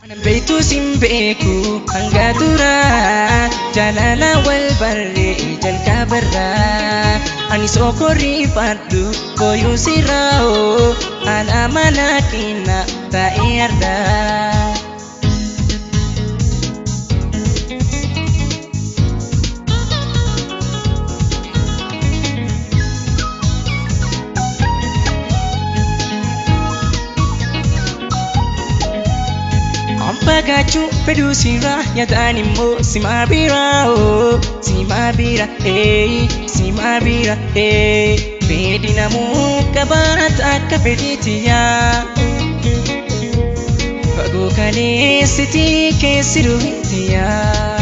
Beektu siin beeku hanga duraa jaalala wal barree jalqabarraa ani sokorrii fadhu booyuu sirraa'oo haala mana keenya taa'ee ardaa. Pagachu fedhu sirraa yaadaan immoo simaa biraa simaa bira simaa bira fedhi namuu qabaata akka fedhiitiyaa fagoo kaleessitii keessi duwitiyaa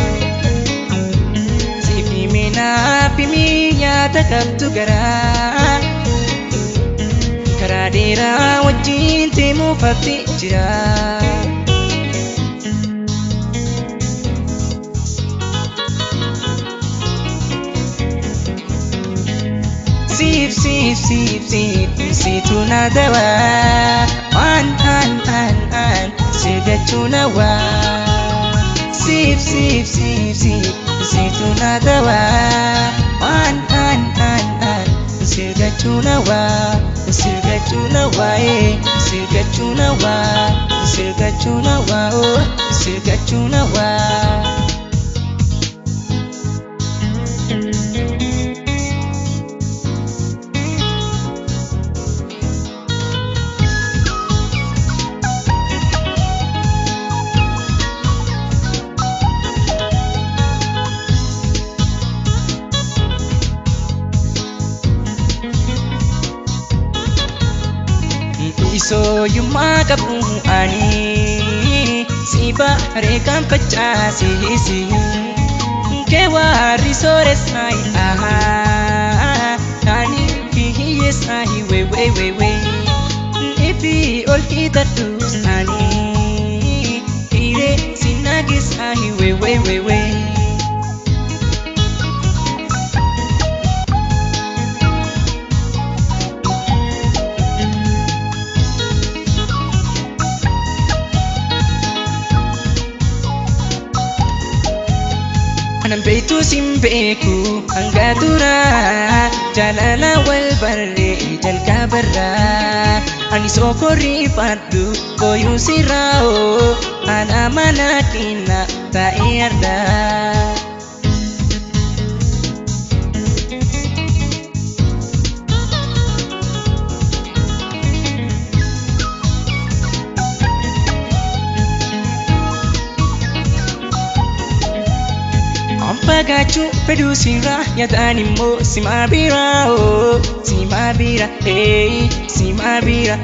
siif himinaaf himii yaada qabdu garaa karaa dheeraa wajjin deemuuf hafti jira. Sip tuna dawa an siga tuna wa sip tuna dawa an siga tuna wa siga tuna wa siga tuna wa siga tuna wa siga tuna wa. So you magabu ani si bare kan pachasi si ke wari sore sai ani ki sai we ipi ol kita tu ani ire sinagi sai we Beektu siin beeku hanga duraa jaalala wal barree jalqabarraa ani sokorrii fadhu booyuu sirraa'oo haala mana keenya taa'ee ardaa. Pagachu fedhu sirraa yaadaan immoo simaa biraa simaa bira simaa bira